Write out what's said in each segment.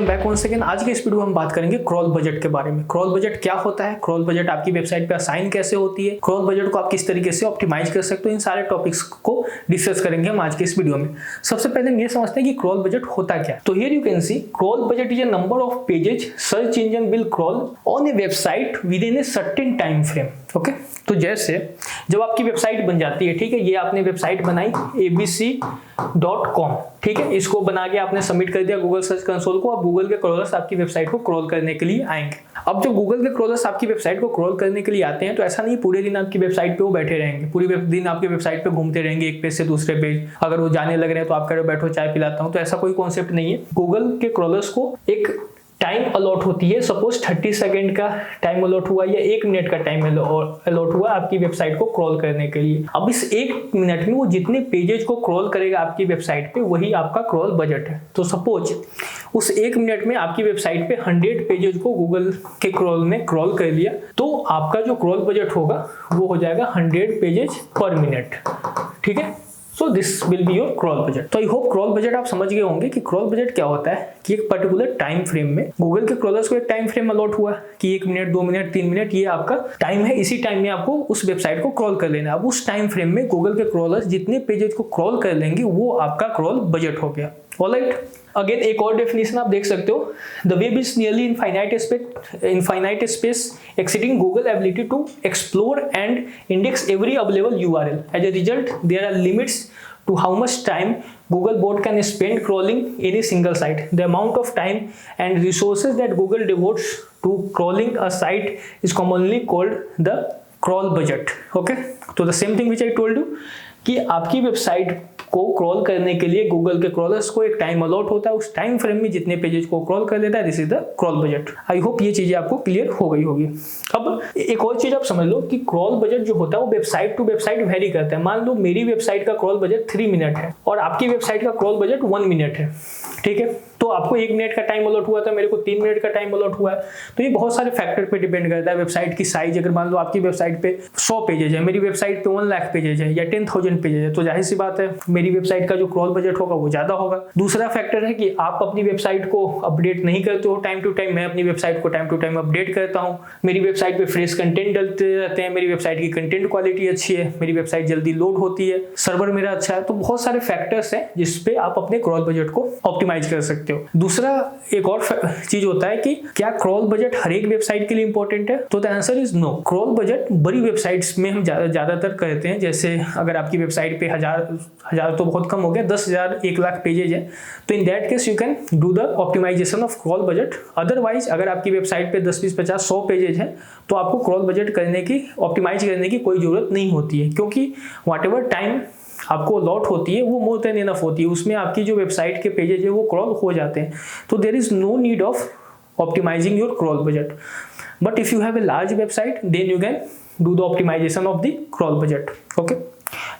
Back one second. आज के इस वीडियो में हम बात करेंगे क्रॉल बजट के बारे में। क्रॉल बजट क्या होता है, क्रॉल बजट आपकी वेबसाइट पे असाइन कैसे होती है, क्रॉल बजट को आप किस तरीके से ऑप्टिमाइज कर सकते हो, इन सारे टॉपिक्स को डिस्कस करेंगे हम आज के इस वीडियो में। सबसे पहले हम ये समझते हैं कि क्रॉल बजट होता क्या है। तो here you can C crawl budget is a number of pages search engine will crawl on A website with in a certain time frame. Okay, तो जैसे जब आपकी वेबसाइट बन जाती है, ठीक है, ये आपने वेबसाइट बनाई abc.com, ठीक है, इसको बना के आपने सबमिट कर दिया गूगल सर्च कंसोल को। अब गूगल के क्रॉलर्स आपकी वेबसाइट को क्रॉल करने के लिए आएंगे। अब जब गूगल के क्रॉलर्स आपकी वेबसाइट को क्रॉल करने के लिए आते हैं तो ऐसा नहीं पूरे दिन आपकी वेबसाइट पे वो बैठे रहेंगे, पूरी दिन आपकी वेबसाइट पे घूमते रहेंगे एक पेज से दूसरे पेज। अगर वो जाने लग रहे हैं तो आप कह रहे हो बैठो चाय पिलाता हूं, तो ऐसा कोई कॉन्सेप्ट नहीं है। गूगल के क्रॉलर्स को एक टाइम अलॉट होती है। सपोज 30 सेकंड का टाइम अलॉट हुआ या 1 मिनट का टाइम अलॉट हुआ आपकी वेबसाइट को क्रॉल करने के लिए। अब इस 1 मिनट में वो जितने पेजेस को क्रॉल करेगा आपकी वेबसाइट पे, वही आपका क्रॉल बजट है। तो सपोज उस 1 मिनट में आपकी वेबसाइट पे 100 पेजेस को गूगल के क्रॉल ने क्रॉल कर लिया, तो आपका जो क्रॉल बजट होगा वो हो जाएगा 100 पेजेस पर मिनट, ठीक है। So this will be your crawl budget. तो आई होप क्रॉल बजट आप समझ गए होंगे कि क्रॉल बजट क्या होता है कि एक पर्टिकुलर टाइम फ्रेम में गूगल के क्रॉलर्स को एक टाइम फ्रेम अलॉट हुआ कि 1 मिनट, 2 मिनट, 3 मिनट, ये आपका टाइम है। इसी टाइम में आपको उस वेबसाइट को क्रॉल कर लेना है। अब उस टाइम फ्रेम में गूगल के क्रॉलर्स जितने पेजेस को क्रॉल कर लेंगे वो आपका क्रॉल बजट हो गया। ऑलराइट, अगेन एक और डेफिनेशन आप देख सकते हो, the web is nearly infinite space exceeding Google ability to explore and index every available URL. As a result, there are limits to how much time Google bot can spend crawling any single site. The amount of time and resources that Google devotes to crawling a site is commonly called the crawl budget. Okay, so the same thing which I told you कि आपकी website को crawl करने के लिए Google के crawlers को एक time allot होता है, उस टाइम फ्रेम में जितने पेजेस को क्रॉल कर लेता है, this is the crawl budget. I hope ये चीजें आपको क्लियर हो गई होगी। अब एक और चीज आप समझ लो कि क्रॉल बजट जो होता है वो वेबसाइट टू वेबसाइट वेरी करता है। मान लो मेरी वेबसाइट का क्रॉल बजट 3 मिनट है और आपकी वेबसाइट का क्रॉल बजट 1 मिनट है, ठीक है। तो आपको 1 मिनट का टाइम अलॉट हुआ था, मेरे को 3 मिनट का टाइम अलॉट हुआ है। तो ये बहुत सारे फैक्टर पे डिपेंड करता है। वेबसाइट की साइज, अगर मान लो आपकी वेबसाइट पे 100 पेजेज है, मेरी वेबसाइट पे 1 लाख पेजेज है या 10,000 पेजेज है, तो जाहिर सी बात है मेरी वेबसाइट का जो क्रॉल बजट होगा वो ज्यादा होगा। दूसरा फैक्टर है कि आप अपनी वेबसाइट को अपडेट नहीं करते हो टाइम टू टाइम। मैं अपनी वेबसाइट को टाइम टू टाइम अपडेट करता हूँ। मेरी वेबसाइट पे फ्रेश कंटेंट डलते रहते हैं, मेरी वेबसाइट की कंटेंट क्वालिटी अच्छी है, मेरी वेबसाइट जल्दी लोड होती है, सर्वर मेरा अच्छा है। तो बहुत सारे फैक्टर्स हैं जिसपे आप अपने क्रॉल बजट को ऑप्टिमाइज कर सकते हो। दूसरा एक और चीज होता है कि क्या क्रॉल बजट हर एक वेबसाइट के लिए इंपॉर्टेंट है, तो the answer is no. Crawl budget बड़ी वेबसाइट्स में हम ज्यादातर करते हैं। जैसे अगर आपकी वेबसाइट पे हजार तो बहुत कम हो गया, 10,000, 1 लाख पेजेज है, तो in that case you can do the optimisation of crawl budget. Otherwise अगर आपकी वेबसाइट पे 10, 20, 50, 100 पेजेज है तो आपको क्रॉल बजट करने की, ऑप्टिमाइज करने की कोई जरूरत नहीं होती है, क्योंकि व्हाटएवर टाइम आपको अलॉट होती है वो मोर देन इनफ होती है। उसमें आपकी जो वेबसाइट के पेजेज है वो क्रॉल हो जाते हैं। तो there is no need of optimising your crawl budget. But if you have a large website then you can do the optimisation of the crawl budget. Okay,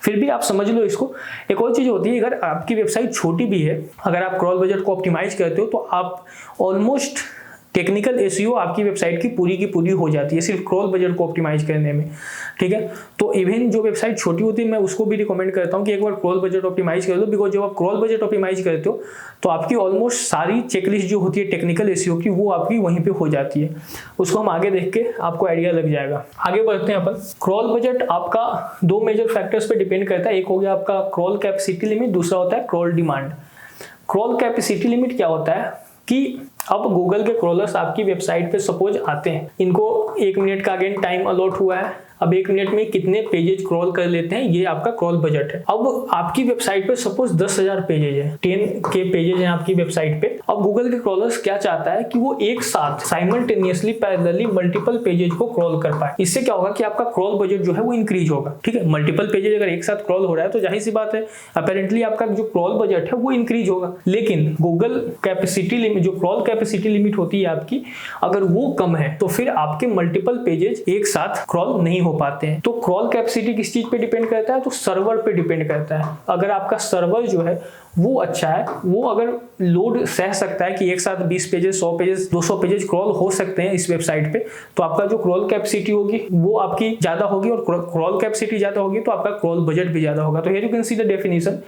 फिर भी आप समझ लो इसको। एक और चीज होती है, अगर आपकी वेबसाइट छोटी भी है, अगर आप क्रॉल बजट को ऑप्टिमाइज करते हो तो आप ऑलमोस्ट टेक्निकल एसईओ आपकी वेबसाइट की पूरी हो जाती है सिर्फ क्रॉल बजट को ऑप्टिमाइज करने में, ठीक है। तो इवन जो वेबसाइट छोटी होती है मैं उसको भी रिकमेंड करता हूँ कि एक बार क्रॉल बजट ऑप्टिमाइज कर लो, बिकॉज जब आप क्रॉल बजट ऑप्टिमाइज करते हो तो आपकी ऑलमोस्ट सारी चेकलिस्ट जो होती है टेक्निकल एसईओ की वो आपकी वहीं पे हो जाती है। उसको हम आगे देख के आपको आइडिया लग जाएगा। आगे बढ़ते हैं अपन। क्रॉल बजट आपका 2 मेजर फैक्टर्स पे डिपेंड करता है। एक हो गया आपका क्रॉल कैपेसिटी लिमिट, दूसरा होता है crawl demand. Crawl capacity limit क्या होता है कि अब गूगल के क्रॉलर्स आपकी वेबसाइट पे सपोज आते हैं, इनको 1 मिनट का अगेन टाइम अलॉट हुआ है। अब 1 मिनट में कितने पेजेज क्रॉल कर लेते हैं, ये आपका क्रॉल बजट है। अब आपकी वेबसाइट पे सपोज 10,000 पेजेज है, 10 के पेजेज हैं आपकी वेबसाइट पे। अब गूगल के क्रॉलर्स क्या चाहता है कि वो एक साथ साइमल्टेनियसली पैरेलली मल्टीपल पेजेज को क्रॉल कर पाए। इससे क्या होगा कि आपका क्रॉल बजट जो है वो इंक्रीज होगा, ठीक है। मल्टीपल पेजेज अगर एक साथ क्रॉल हो रहा है तो जाहिर सी बात है अपेरेंटली आपका जो क्रॉल बजट है वो इंक्रीज होगा। लेकिन गूगल कैपेसिटी लिमिट, जो क्रॉल कैपेसिटी लिमिट होती है आपकी, अगर वो कम है तो फिर आपके मल्टीपल पेजेज एक साथ क्रॉल नहीं हो पाते हैं। तो क्रॉल कैपेसिटी किस चीज पे डिपेंड करता है, तो सर्वर पे डिपेंड करता है। अगर आपका सर्वर जो है वो अच्छा है, वो अगर लोड सह सकता है कि एक साथ 20 पेजेस, 100 पेजेस, 200 पेजेस क्रॉल हो सकते हैं इस वेबसाइट पे, तो आपका जो क्रॉल कैपेसिटी होगी वो आपकी ज्यादा होगी, और क्रॉल कैपेसिटी ज्यादा होगी तो आपका क्रॉल बजट भी ज्यादा होगा। तो here you can see the definition,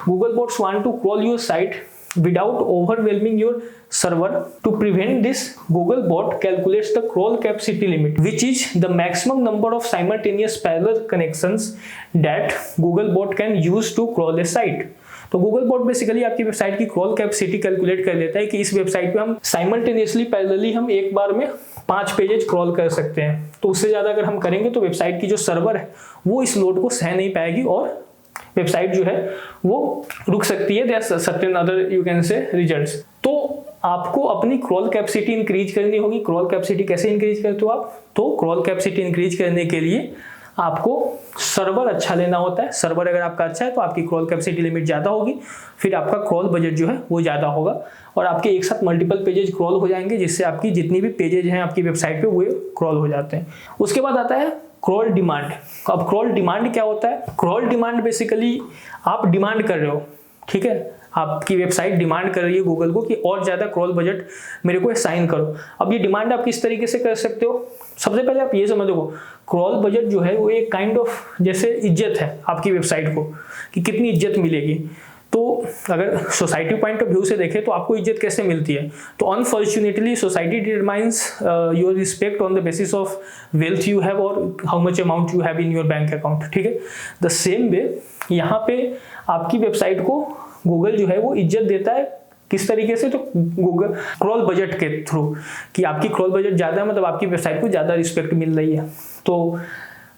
Google bots want to crawl your site without overwhelming your server. To prevent this, Googlebot calculates the crawl capacity limit, which is the maximum number of simultaneous parallel connections that Googlebot can use to crawl a site. तो Googlebot basically आपकी website की crawl capacity calculate कर लेता है कि इस website पे हम साइमल्टेनियसली पैरेलली हम एक बार में 5 पेजेज क्रॉल कर सकते हैं। तो उससे ज़्यादा अगर हम करेंगे तो वेबसाइट की जो सर्वर है वो इस लोड को सह नहीं पाएगी और वेबसाइट जो है वो रुक सकती है। There are certain other you can say results. तो आपको अपनी क्रॉल कैपेसिटी इंक्रीज करनी होगी। क्रॉल कैपेसिटी कैसे इंक्रीज करते हो आप? तो क्रॉल कैपेसिटी इंक्रीज करने के लिए आपको सर्वर अच्छा लेना होता है। सर्वर अगर आपका अच्छा है तो आपकी क्रॉल कैपेसिटी लिमिट ज़्यादा होगी, फिर आपका क्रॉल बजट जो है वो ज़्यादा होगा और आपके एक साथ मल्टीपल पेजेज क्रॉल हो जाएंगे, जिससे आपकी जितनी भी पेजेज हैं आपकी वेबसाइट पे वो क्रॉल हो जाते हैं। उसके बाद आता है क्रॉल डिमांड। अब क्रॉल डिमांड क्या होता है? क्रॉल डिमांड बेसिकली आप डिमांड कर रहे हो, ठीक है, आपकी वेबसाइट डिमांड कर रही है गूगल को कि और ज़्यादा क्रॉल बजट मेरे को असाइन करो। अब ये डिमांड आप किस तरीके से कर सकते हो? सबसे पहले आप ये समझ लो, क्रॉल बजट जो है वो एक काइंड ऑफ जैसे इज्जत है आपकी वेबसाइट को कि कितनी इज्जत मिलेगी। तो अगर सोसाइटी पॉइंट ऑफ व्यू से देखें तो आपको इज्जत कैसे मिलती है? तो unfortunately society determines your respect on the basis of wealth you have और how much amount you have in your bank account, ठीक है। द सेम वे यहाँ पे आपकी वेबसाइट को गूगल जो है वो इज्जत देता है। किस तरीके से? तो गूगल क्रॉल बजट के थ्रू कि आपकी क्रॉल बजट ज़्यादा है मतलब आपकी वेबसाइट को ज़्यादा रिस्पेक्ट मिल रही है। तो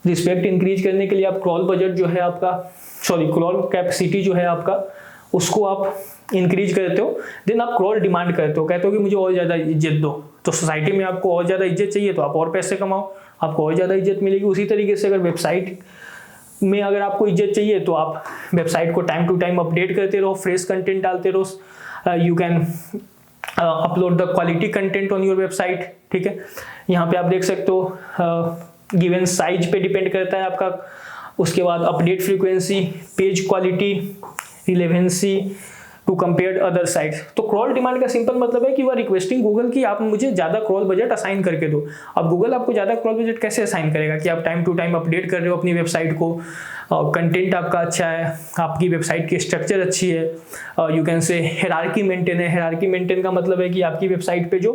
रिस्पेक्ट इंक्रीज करने के लिए आप क्रॉल बजट जो है आपका क्रॉल कैपेसिटी जो है आपका उसको आप इंक्रीज करते हो। देन आप क्रॉल डिमांड करते हो, कहते हो कि मुझे और ज़्यादा इज्जत दो। तो सोसाइटी में आपको और ज़्यादा इज्जत चाहिए तो आप और पैसे कमाओ, आपको और ज़्यादा इज्जत मिलेगी। उसी तरीके से अगर वेबसाइट में अगर आपको इज्जत चाहिए तो आप वेबसाइट को टाइम टू टाइम अपडेट करते रहो, फ्रेश कंटेंट डालते रहो। You can upload the quality content on your website, ठीक है। यहाँ पे आप देख सकते हो गिवन साइज पे डिपेंड करता है आपका। उसके बाद update frequency, page quality, relevancy to compare other sites. तो क्रॉल डिमांड का सिंपल मतलब है कि वो रिक्वेस्टिंग गूगल कि आप मुझे ज़्यादा क्रॉल बजट असाइन करके दो। अब गूगल आपको ज़्यादा क्रॉल बजट कैसे असाइन करेगा कि आप टाइम टू टाइम अपडेट कर रहे हो अपनी वेबसाइट को, कंटेंट आपका अच्छा है, आपकी वेबसाइट की स्ट्रक्चर अच्छी है, यू कैन से हायरार्की मेंटेन है। हायरार्की मेंटेन का मतलब है कि आपकी वेबसाइट पे जो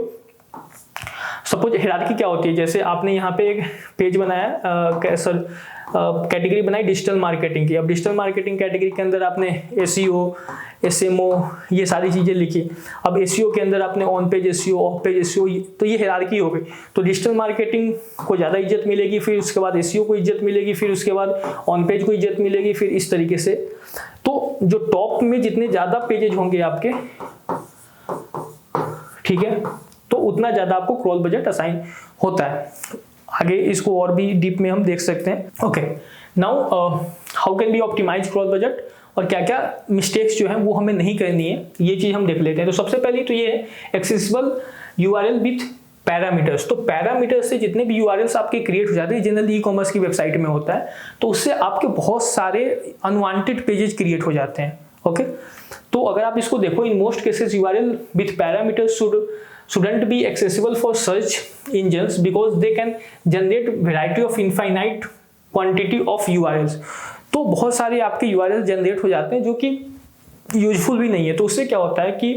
सपोज हायरार्की क्या होती है, जैसे आपने यहाँ पे एक पेज बनाया कैटेगरी बनाई डिजिटल मार्केटिंग की। अब डिजिटल मार्केटिंग कैटेगरी के अंदर आपने एसईओ, एसएमओ ये सारी चीज़ें लिखी। अब एसईओ के अंदर आपने on page SEO, of page SEO, तो ये हायरार्की हो गई। तो डिजिटल मार्केटिंग को ज़्यादा इज्जत मिलेगी, फिर उसके बाद एसईओ को इज्जत मिलेगी, फिर उसके बाद ऑन पेज को इज्जत मिलेगी, फिर इस तरीके से। तो जो टॉप में जितने ज़्यादा पेजेज होंगे आपके, ठीक है, तो उतना ज़्यादा आपको क्रॉल बजट असाइन होता है। आगे इसको और भी डीप में हम देख सकते हैं। Okay, now how can be optimise crawl budget और क्या क्या मिस्टेक्स जो है वो हमें नहीं करनी है, ये चीज़ हम देख लेते हैं। तो सबसे पहले तो ये है एक्सेसिबल यूआरएल विथ पैरामीटर्स। तो पैरामीटर्स से जितने भी यूआरएल्स आपके क्रिएट हो जाते हैं, जनरली ई कॉमर्स की वेबसाइट में होता है, तो उससे आपके बहुत सारे अनवांटेड पेजेस क्रिएट हो जाते हैं। ओके, तो अगर आप इसको देखो, in most cases URL with parameters shouldn't be accessible for search engines because they can generate variety of infinite quantity of URLs। तो बहुत सारे आपके URL जनरेट हो जाते हैं जो कि यूजफुल भी नहीं है। तो उससे क्या होता है कि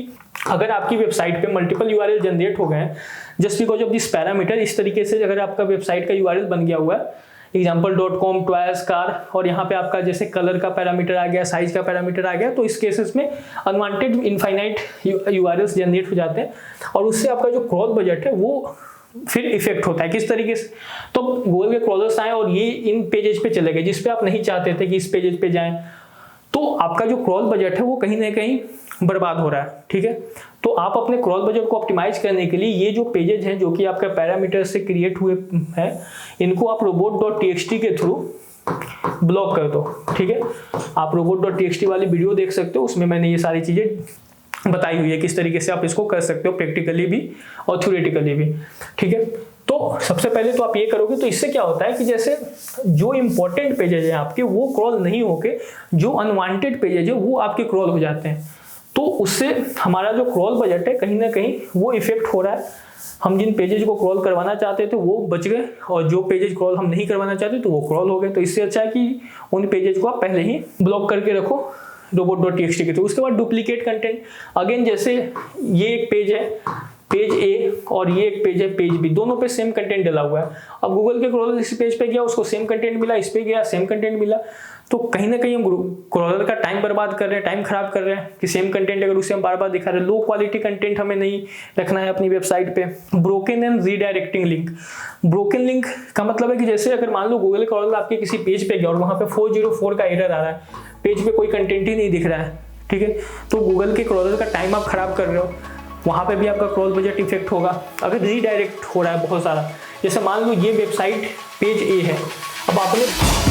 अगर आपकी वेबसाइट पे मल्टीपल URL जनरेट हो गए हैं just because of this parameter, इस तरीके से अगर आपका वेबसाइट का URL बन गया हुआ है example.com टॉयज कार, और यहाँ पे आपका जैसे कलर का पैरामीटर आ गया, साइज का पैरामीटर आ गया, तो इस केसेस में अनवांटेड इनफाइनाइट URLs जनरेट हो जाते हैं और उससे आपका जो क्रॉल बजट है वो फिर इफेक्ट होता है। किस तरीके से? तो गूगल के क्रॉलर्स आए और ये इन पेजेस पे चले गए जिस पे आप नहीं चाहते थे कि इस पेजेस पे जाएं, तो आपका जो क्रॉल बजट है वो कहीं ना कहीं बर्बाद हो रहा है। ठीक है, तो आप अपने क्रॉल बजट को ऑप्टिमाइज करने के लिए ये जो पेजेज हैं जो कि आपके पैरामीटर से क्रिएट हुए हैं, इनको आप robot.txt के थ्रू ब्लॉक कर दो। ठीक है, आप robot.txt वाली वीडियो देख सकते हो, उसमें मैंने ये सारी चीजें बताई हुई है किस तरीके से आप इसको कर सकते हो, प्रैक्टिकली भी और थ्योरेटिकली भी। ठीक है, तो सबसे पहले तो आप ये करोगे तो इससे क्या होता है कि जैसे जो इंपॉर्टेंट पेजेज हैं आपके वो क्रॉल नहीं होके जो अनवांटेड पेजेज है वो आपके क्रॉल हो जाते हैं। तो उससे हमारा जो क्रॉल बजट है कहीं ना कहीं वो इफेक्ट हो रहा है। हम जिन पेजेज को क्रॉल करवाना चाहते थे वो बच गए और जो पेजेज क्रॉल हम नहीं करवाना चाहते तो वो क्रॉल हो गए। तो इससे अच्छा है कि उन पेजेज को आप पहले ही ब्लॉक करके रखो robot.txt के थ्रू। उसके बाद डुप्लीकेट कंटेंट, अगेन जैसे ये एक पेज है, पेज ए, और ये एक पेज है पेज बी, दोनों पे सेम कंटेंट डला हुआ है। अब गूगल के क्रॉलर इस पेज पे गया, उसको सेम कंटेंट मिला, इस पे गया सेम कंटेंट मिला, तो कहीं ना कहीं हम क्रॉलर का टाइम बर्बाद कर रहे हैं, टाइम खराब कर रहे हैं कि सेम कंटेंट अगर उसे हम बार बार दिखा रहे हैं। लो क्वालिटी कंटेंट हमें नहीं रखना है अपनी वेबसाइट पे। Broken and redirecting link, broken link का मतलब है कि जैसे अगर मान लो गूगल क्रॉलर आपके किसी पेज पे गया और वहां पे 404 का एरर आ रहा है, पेज पे कोई कंटेंट ही नहीं दिख रहा है, ठीक है, तो गूगल के क्रॉलर का टाइम आप खराब कर रहे हो, वहाँ पे भी आपका क्रॉस बजट इफेक्ट होगा। अगर रीडायरेक्ट हो रहा है बहुत सारा, जैसे मान लो ये वेबसाइट पेज ए है, अब आपने